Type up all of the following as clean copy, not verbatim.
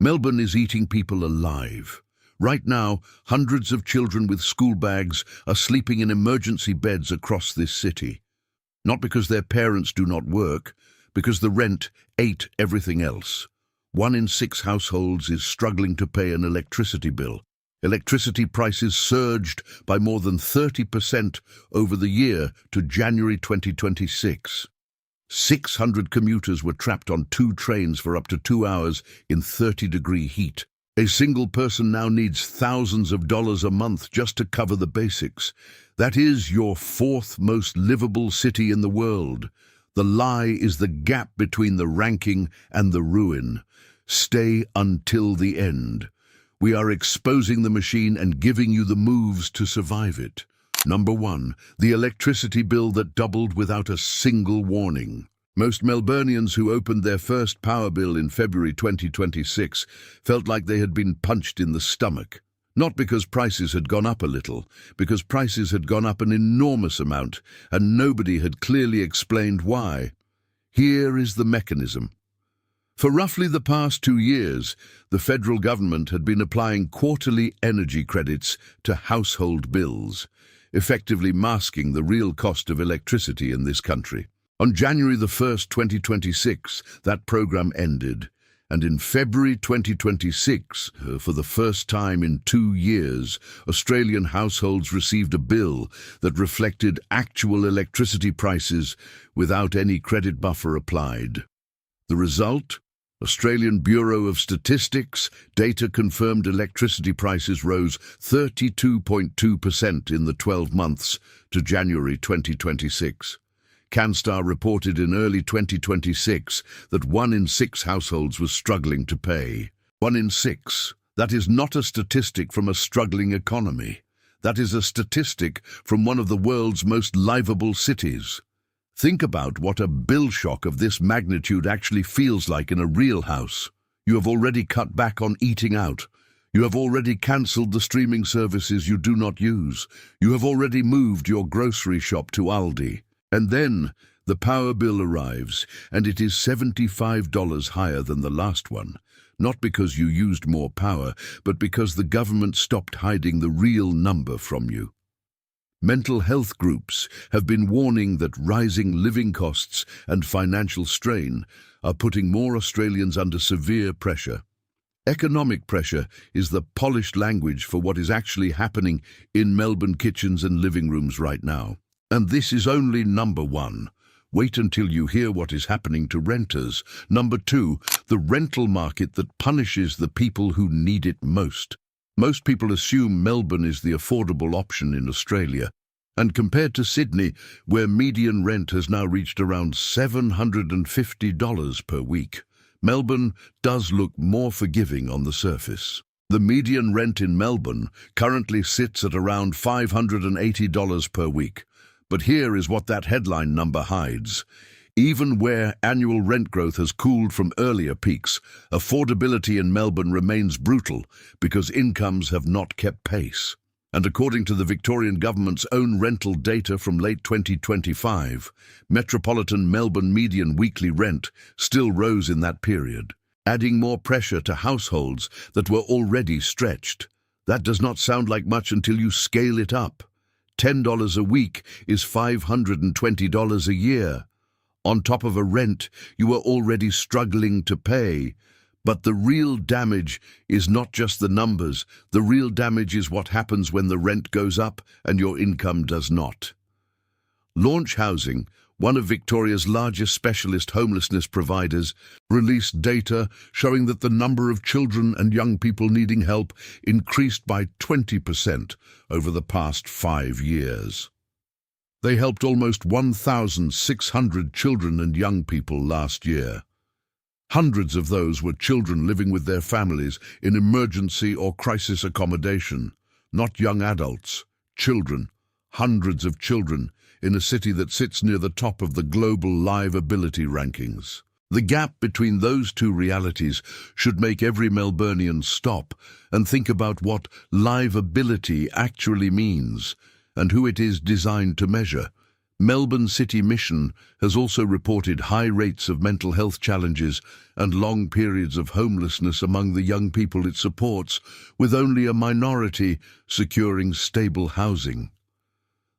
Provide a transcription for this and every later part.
Melbourne is eating people alive. Right now, hundreds of children with school bags are sleeping in emergency beds across this city. Not because their parents do not work, because the rent ate everything else. 1 in 6 households is struggling to pay an electricity bill. Electricity prices surged by more than 30% over the year to January 2026. 600 commuters were trapped on 2 trains for up to 2 hours in 30-degree heat. A single person now needs thousands of dollars a month just to cover the basics. That is your 4th most livable city in the world. The lie is the gap between the ranking and the ruin. Stay until the end. We are exposing the machine and giving you the moves to survive it. Number 1, the electricity bill that doubled without a single warning. Most Melburnians who opened their first power bill in February 2026 felt like they had been punched in the stomach. Not because prices had gone up a little, because prices had gone up an enormous amount, and nobody had clearly explained why. Here is the mechanism. For roughly the past 2 years, the federal government had been applying quarterly energy credits to household bills, effectively masking the real cost of electricity in this country. On January the 1st, 2026, that program ended, and in February 2026, for the first time in 2 years, Australian households received a bill that reflected actual electricity prices without any credit buffer applied. The result? Australian Bureau of Statistics data confirmed electricity prices rose 32.2% in the 12 months to January 2026. Canstar reported in early 2026 that 1 in 6 households was struggling to pay. 1 in 6. That is not a statistic from a struggling economy. That is a statistic from one of the world's most livable cities. Think about what a bill shock of this magnitude actually feels like in a real house. You have already cut back on eating out. You have already cancelled the streaming services you do not use. You have already moved your grocery shop to Aldi. And then the power bill arrives, and it is $75 higher than the last one. Not because you used more power, but because the government stopped hiding the real number from you. Mental health groups have been warning that rising living costs and financial strain are putting more Australians under severe pressure. Economic pressure is the polished language for what is actually happening in Melbourne kitchens and living rooms right now. And this is only number 1. Wait until you hear what is happening to renters. Number 2, the rental market that punishes the people who need it most. Most people assume Melbourne is the affordable option in Australia, and compared to Sydney, where median rent has now reached around $750 per week, Melbourne does look more forgiving on the surface. The median rent in Melbourne currently sits at around $580 per week, but here is what that headline number hides. Even where annual rent growth has cooled from earlier peaks, affordability in Melbourne remains brutal because incomes have not kept pace. And according to the Victorian government's own rental data from late 2025, metropolitan Melbourne median weekly rent still rose in that period, adding more pressure to households that were already stretched. That does not sound like much until you scale it up. $10 a week is $520 a year. On top of a rent you are already struggling to pay. But the real damage is not just the numbers. The real damage is what happens when the rent goes up and your income does not. Launch Housing, one of Victoria's largest specialist homelessness providers, released data showing that the number of children and young people needing help increased by 20% over the past 5 years. They helped almost 1,600 children and young people last year. Hundreds of those were children living with their families in emergency or crisis accommodation, not young adults, children, hundreds of children in a city that sits near the top of the global liveability rankings. The gap between those two realities should make every Melburnian stop and think about what liveability actually means and who it is designed to measure. Melbourne City Mission has also reported high rates of mental health challenges and long periods of homelessness among the young people it supports, with only a minority securing stable housing.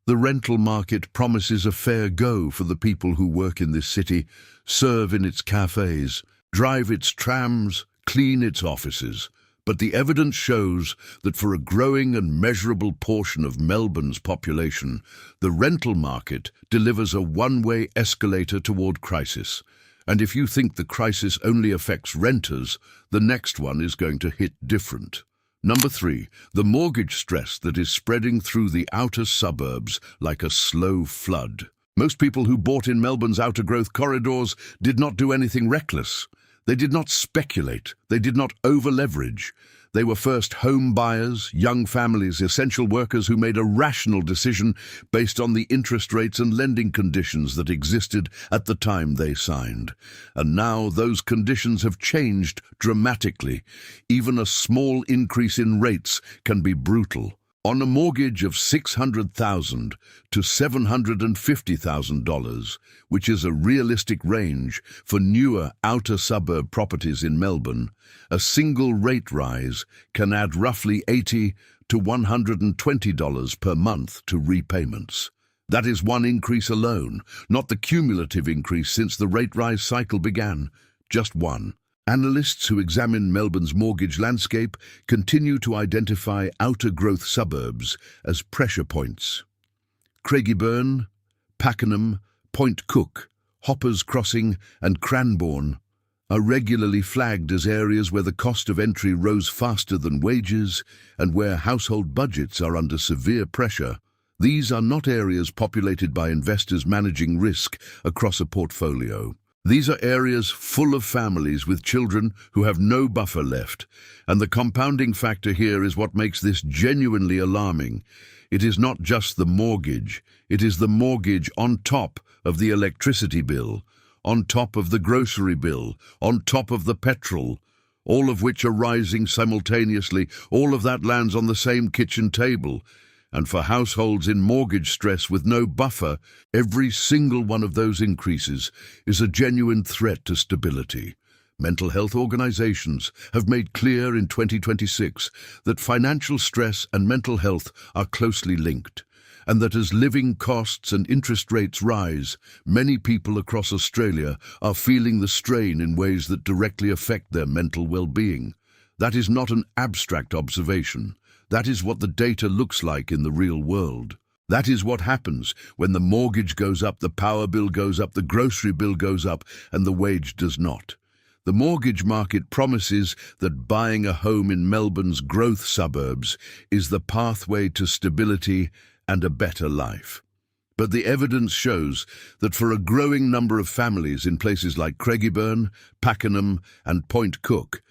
The rental market promises a fair go for the people who work in this city, serve in its cafes, drive its trams, clean its offices. But the evidence shows that for a growing and measurable portion of Melbourne's population, the rental market delivers a one-way escalator toward crisis. And if you think the crisis only affects renters, the next one is going to hit different. Number 3, the mortgage stress that is spreading through the outer suburbs like a slow flood. Most people who bought in Melbourne's outer growth corridors did not do anything reckless. They did not speculate. They did not over-leverage. They were first home buyers, young families, essential workers who made a rational decision based on the interest rates and lending conditions that existed at the time they signed. And now those conditions have changed dramatically. Even a small increase in rates can be brutal. On a mortgage of $600,000 to $750,000, which is a realistic range for newer outer suburb properties in Melbourne, a single rate rise can add roughly $80 to $120 per month to repayments. That is one increase alone, not the cumulative increase since the rate rise cycle began, just one. Analysts who examine Melbourne's mortgage landscape continue to identify outer growth suburbs as pressure points. Craigieburn, Pakenham, Point Cook, Hoppers Crossing and Cranbourne are regularly flagged as areas where the cost of entry rose faster than wages and where household budgets are under severe pressure. These are not areas populated by investors managing risk across a portfolio. These are areas full of families with children who have no buffer left, and the compounding factor here is what makes this genuinely alarming. It is not just the mortgage, it is the mortgage on top of the electricity bill, on top of the grocery bill, on top of the petrol, all of which are rising simultaneously. All of that lands on the same kitchen table. And for households in mortgage stress with no buffer, every single one of those increases is a genuine threat to stability. Mental health organizations have made clear in 2026 that financial stress and mental health are closely linked, and that as living costs and interest rates rise, many people across Australia are feeling the strain in ways that directly affect their mental well-being. That is not an abstract observation. That is what the data looks like in the real world. That is what happens when the mortgage goes up, the power bill goes up, the grocery bill goes up, and the wage does not. The mortgage market promises that buying a home in Melbourne's growth suburbs is the pathway to stability and a better life. But the evidence shows that for a growing number of families in places like Craigieburn, Pakenham, and Point Cook,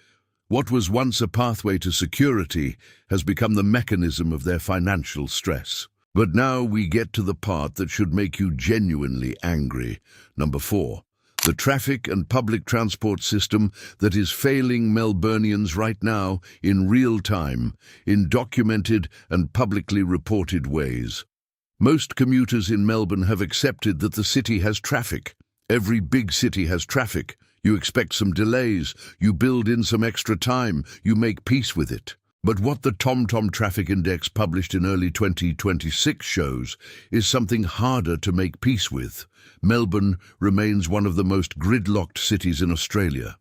what was once a pathway to security has become the mechanism of their financial stress. But now we get to the part that should make you genuinely angry. Number 4, the traffic and public transport system that is failing Melburnians right now in real time, in documented and publicly reported ways. Most commuters in Melbourne have accepted that the city has traffic. Every big city has traffic. You expect some delays, you build in some extra time, you make peace with it. But what the TomTom Traffic Index published in early 2026 shows is something harder to make peace with. Melbourne remains one of the most gridlocked cities in Australia.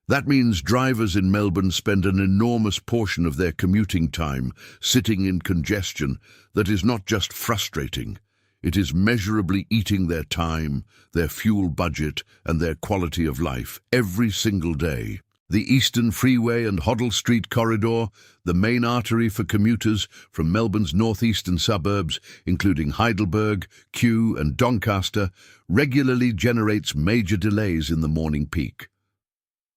That means drivers in Melbourne spend an enormous portion of their commuting time sitting in congestion that is not just frustrating. It is measurably eating their time, their fuel budget, and their quality of life every single day. The Eastern Freeway and Hoddle Street corridor, the main artery for commuters from Melbourne's northeastern suburbs, including Heidelberg, Kew, and Doncaster, regularly generates major delays in the morning peak.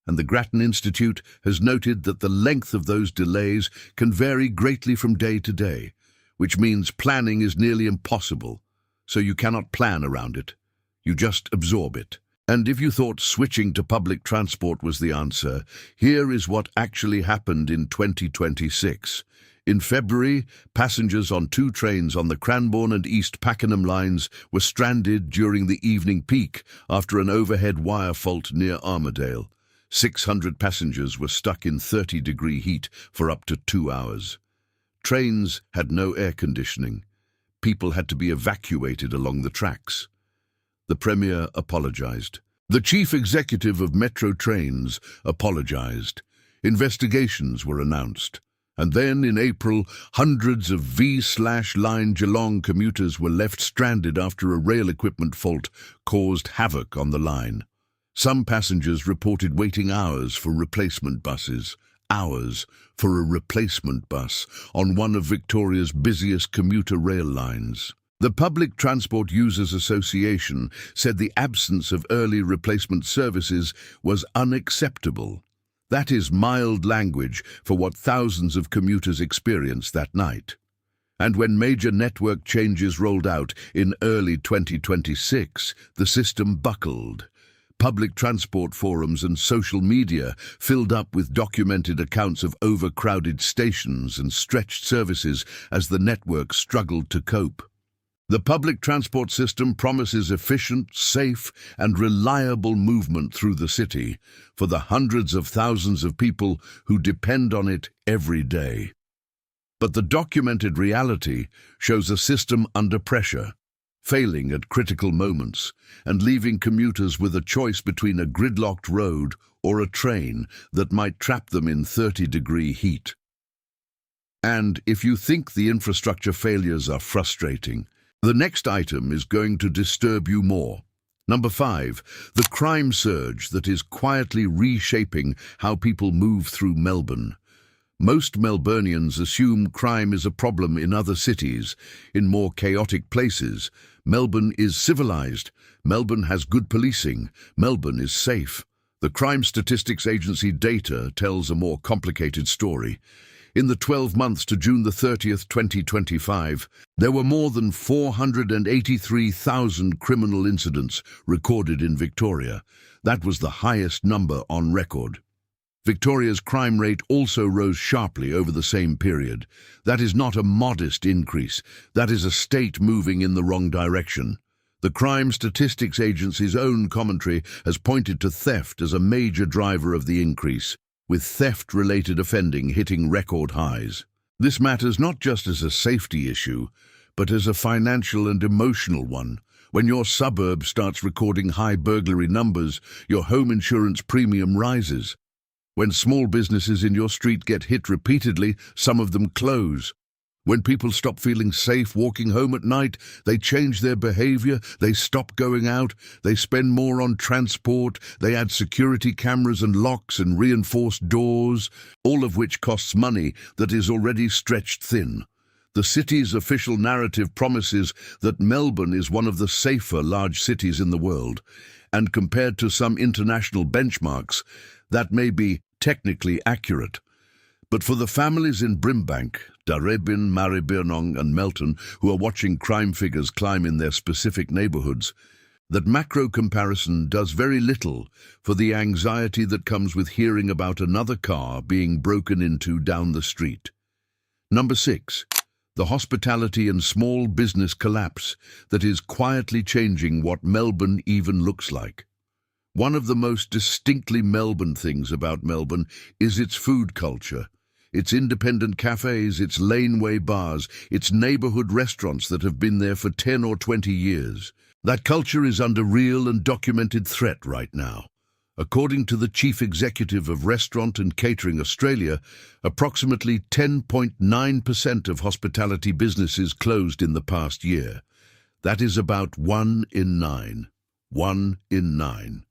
And the Grattan Institute has noted that the length of those delays can vary greatly from day to day, which means planning is nearly impossible. So you cannot plan around it. You just absorb it. And if you thought switching to public transport was the answer, here is what actually happened in 2026. In February, passengers on 2 trains on the Cranbourne and East Pakenham lines were stranded during the evening peak after an overhead wire fault near Armadale. 600 passengers were stuck in 30-degree heat for up to 2 hours. Trains had no air conditioning. People had to be evacuated along the tracks. The Premier apologised. The Chief Executive of Metro Trains apologised. Investigations were announced. And then, in April, hundreds of V/Line Geelong commuters were left stranded after a rail equipment fault caused havoc on the line. Some passengers reported waiting hours for replacement buses. Hours for a replacement bus on one of Victoria's busiest commuter rail lines. The Public Transport Users Association said the absence of early replacement services was unacceptable. That is mild language for what thousands of commuters experienced that night. And when major network changes rolled out in early 2026, the system buckled. Public transport forums and social media filled up with documented accounts of overcrowded stations and stretched services as the network struggled to cope. The public transport system promises efficient, safe, and reliable movement through the city for the hundreds of thousands of people who depend on it every day. But the documented reality shows a system under pressure, failing at critical moments, and leaving commuters with a choice between a gridlocked road or a train that might trap them in 30-degree heat. And if you think the infrastructure failures are frustrating, the next item is going to disturb you more. Number 5, the crime surge that is quietly reshaping how people move through Melbourne. Most Melburnians assume crime is a problem in other cities, in more chaotic places. Melbourne is civilised. Melbourne has good policing. Melbourne is safe. The Crime Statistics Agency data tells a more complicated story. In the 12 months to June 30th, 2025, there were more than 483,000 criminal incidents recorded in Victoria. That was the highest number on record. Victoria's crime rate also rose sharply over the same period. That is not a modest increase. That is a state moving in the wrong direction. The Crime Statistics Agency's own commentary has pointed to theft as a major driver of the increase, with theft-related offending hitting record highs. This matters not just as a safety issue, but as a financial and emotional one. When your suburb starts recording high burglary numbers, your home insurance premium rises. When small businesses in your street get hit repeatedly, some of them close. When people stop feeling safe walking home at night, they change their behavior, they stop going out, they spend more on transport, they add security cameras and locks and reinforced doors, all of which costs money that is already stretched thin. The city's official narrative promises that Melbourne is one of the safer large cities in the world, and compared to some international benchmarks, that may be technically accurate. But for the families in Brimbank, Darebin, Maribyrnong and Melton who are watching crime figures climb in their specific neighbourhoods, that macro comparison does very little for the anxiety that comes with hearing about another car being broken into down the street. Number 6. The hospitality and small business collapse that is quietly changing what Melbourne even looks like. One of the most distinctly Melbourne things about Melbourne is its food culture. Its independent cafes, its laneway bars, its neighbourhood restaurants that have been there for 10 or 20 years. That culture is under real and documented threat right now. According to the Chief Executive of Restaurant and Catering Australia, approximately 10.9% of hospitality businesses closed in the past year. That is about 1 in 9. 1 in 9.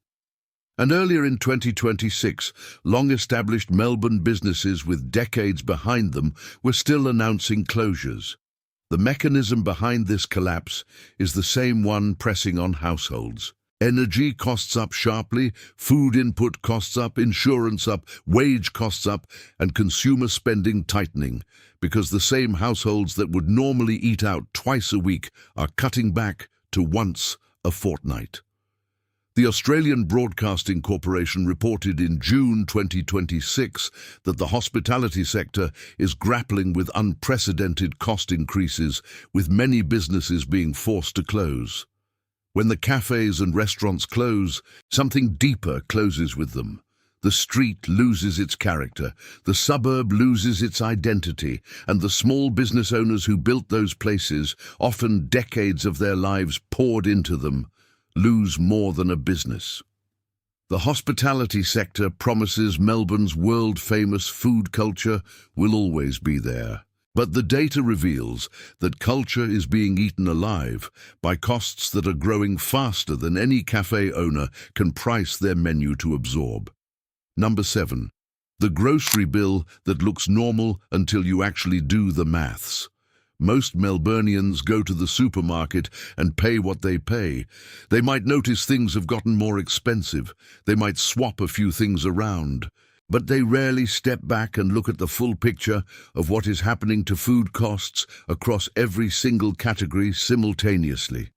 And earlier in 2026, long-established Melbourne businesses with decades behind them were still announcing closures. The mechanism behind this collapse is the same one pressing on households. Energy costs up sharply, food input costs up, insurance up, wage costs up, and consumer spending tightening, because the same households that would normally eat out twice a week are cutting back to once a fortnight. The Australian Broadcasting Corporation reported in June 2026 that the hospitality sector is grappling with unprecedented cost increases, with many businesses being forced to close. When the cafes and restaurants close, something deeper closes with them. The street loses its character, the suburb loses its identity, and the small business owners who built those places, often decades of their lives poured into them, lose more than a business. The hospitality sector promises Melbourne's world-famous food culture will always be there. But the data reveals that culture is being eaten alive by costs that are growing faster than any cafe owner can price their menu to absorb. Number 7. The grocery bill that looks normal until you actually do the maths. Most Melburnians go to the supermarket and pay what they pay. They might notice things have gotten more expensive. They might swap a few things around. But they rarely step back and look at the full picture of what is happening to food costs across every single category simultaneously.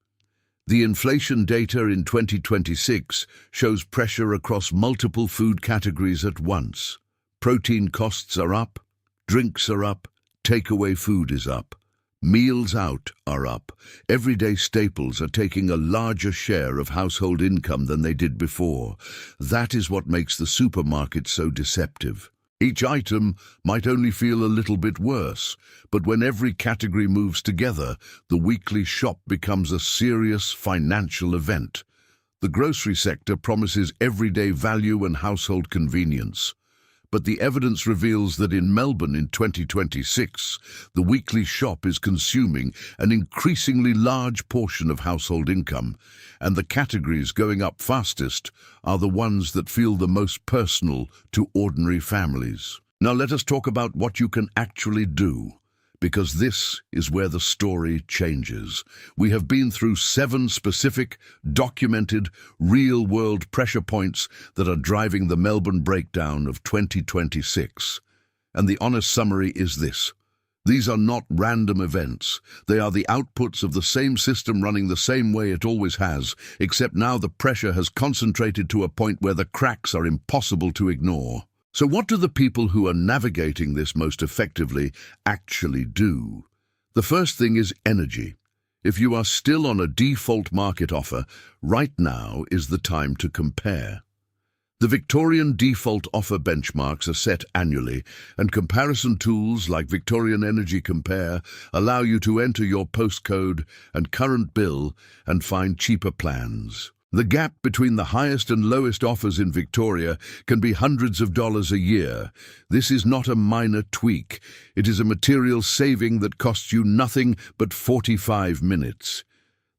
The inflation data in 2026 shows pressure across multiple food categories at once. Protein costs are up, drinks are up, takeaway food is up. Meals out are up. Everyday staples are taking a larger share of household income than they did before. That is what makes the supermarket so deceptive. Each item might only feel a little bit worse, but when every category moves together, the weekly shop becomes a serious financial event. The grocery sector promises everyday value and household convenience. But the evidence reveals that in Melbourne in 2026, the weekly shop is consuming an increasingly large portion of household income, and the categories going up fastest are the ones that feel the most personal to ordinary families. Now let us talk about what you can actually do, because this is where the story changes. We have been through 7 specific, documented, real-world pressure points that are driving the Melbourne breakdown of 2026. And the honest summary is this. These are not random events. They are the outputs of the same system running the same way it always has, except now the pressure has concentrated to a point where the cracks are impossible to ignore. So what do the people who are navigating this most effectively actually do? The first thing is energy. If you are still on a default market offer, right now is the time to compare. The Victorian default offer benchmarks are set annually, and comparison tools like Victorian Energy Compare allow you to enter your postcode and current bill and find cheaper plans. The gap between the highest and lowest offers in Victoria can be hundreds of dollars a year. This is not a minor tweak. It is a material saving that costs you nothing but 45 minutes.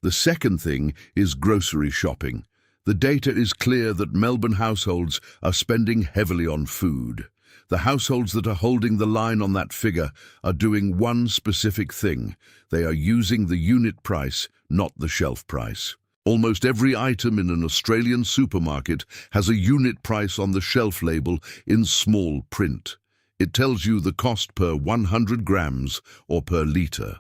The second thing is grocery shopping. The data is clear that Melbourne households are spending heavily on food. The households that are holding the line on that figure are doing one specific thing. They are using the unit price, not the shelf price. Almost every item in an Australian supermarket has a unit price on the shelf label in small print. It tells you the cost per 100 grams or per litre.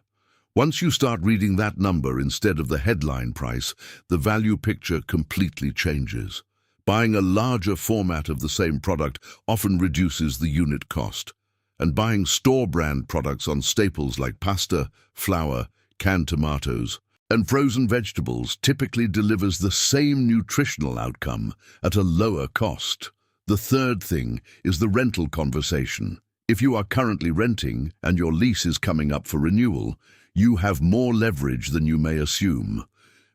Once you start reading that number instead of the headline price, the value picture completely changes. Buying a larger format of the same product often reduces the unit cost. And buying store-brand products on staples like pasta, flour, canned tomatoes, and frozen vegetables typically delivers the same nutritional outcome at a lower cost. The third thing is the rental conversation. If you are currently renting and your lease is coming up for renewal, you have more leverage than you may assume.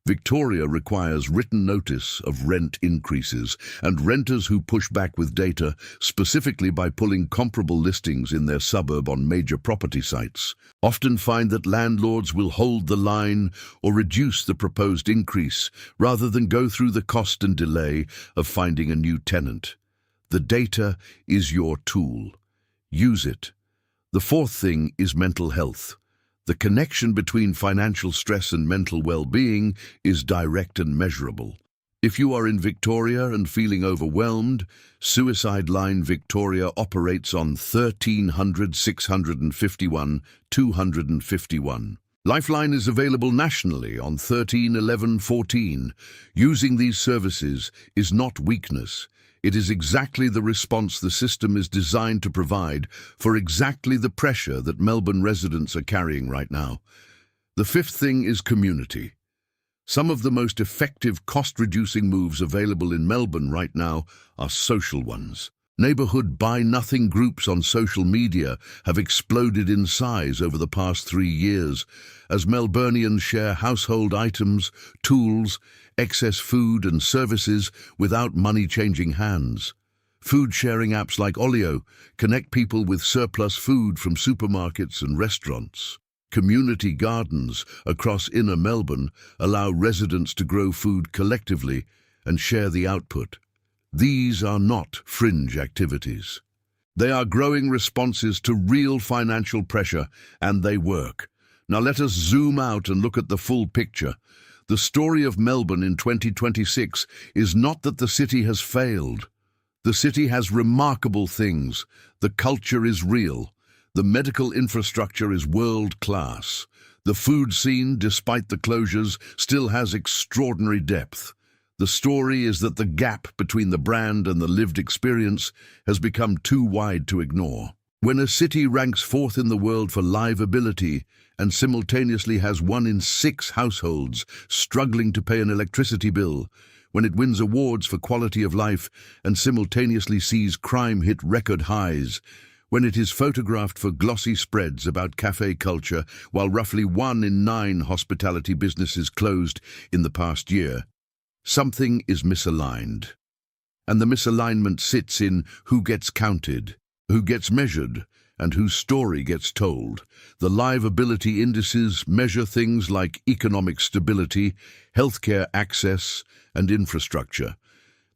Victoria requires written notice of rent increases, and renters who push back with data, specifically by pulling comparable listings in their suburb on major property sites, often find that landlords will hold the line or reduce the proposed increase rather than go through the cost and delay of finding a new tenant. The data is your tool. Use it. The fourth thing is mental health. The connection between financial stress and mental well-being is direct and measurable. If you are in Victoria and feeling overwhelmed, Suicide Line Victoria operates on 1300 651 251. Lifeline is available nationally on 13 11 14. Using these services is not weakness. It is exactly the response the system is designed to provide for exactly the pressure that Melbourne residents are carrying right now. The fifth thing is community. Some of the most effective cost-reducing moves available in Melbourne right now are social ones. Neighbourhood buy-nothing groups on social media have exploded in size over the past 3 years as Melburnians share household items, tools, excess food and services without money changing hands. Food-sharing apps like Olio connect people with surplus food from supermarkets and restaurants. Community gardens across inner Melbourne allow residents to grow food collectively and share the output. These are not fringe activities. They are growing responses to real financial pressure, and they work. Now let us zoom out and look at the full picture. The story of Melbourne in 2026 is not that the city has failed. The city has remarkable things. The culture is real. The medical infrastructure is world-class. The food scene, despite the closures, still has extraordinary depth. The story is that the gap between the brand and the lived experience has become too wide to ignore. When a city ranks fourth in the world for livability and simultaneously has 1 in 6 households struggling to pay an electricity bill, when it wins awards for quality of life and simultaneously sees crime hit record highs, when it is photographed for glossy spreads about cafe culture while roughly 1 in 9 hospitality businesses closed in the past year, something is misaligned. And the misalignment sits in who gets counted, who gets measured, and whose story gets told. The livability indices measure things like economic stability, healthcare access, and infrastructure.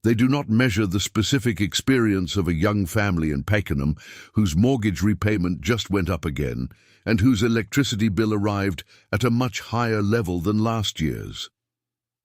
They do not measure the specific experience of a young family in Pakenham whose mortgage repayment just went up again and whose electricity bill arrived at a much higher level than last year's.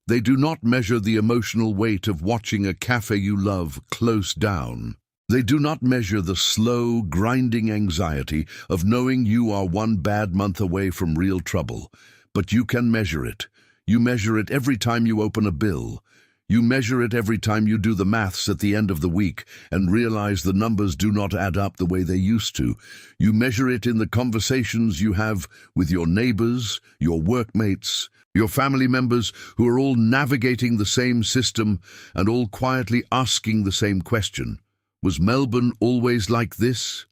They do not measure the emotional weight of watching a cafe you love close down. They do not measure the slow, grinding anxiety of knowing you are 1 bad month away from real trouble. But you can measure it. You measure it every time you open a bill. You measure it every time you do the maths at the end of the week and realize the numbers do not add up the way they used to. You measure it in the conversations you have with your neighbors, your workmates, your family members who are all navigating the same system and all quietly asking the same question. Was Melbourne always like this?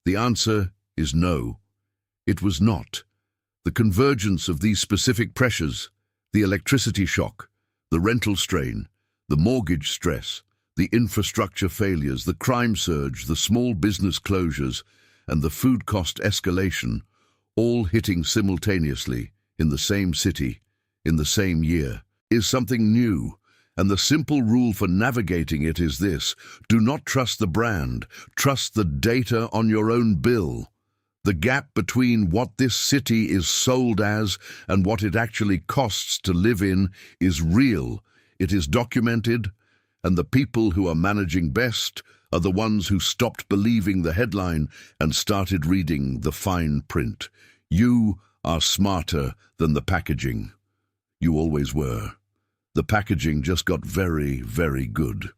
The answer is no. It was not. The convergence of these specific pressures, the electricity shock, the rental strain, the mortgage stress, the infrastructure failures, the crime surge, the small business closures, and the food cost escalation, all hitting simultaneously in the same city, in the same year, is something new. And the simple rule for navigating it is this: do not trust the brand, trust the data on your own bill. The gap between what this city is sold as and what it actually costs to live in is real, it is documented, and the people who are managing best are the ones who stopped believing the headline and started reading the fine print. You are smarter than the packaging. You always were. The packaging just got very, very good.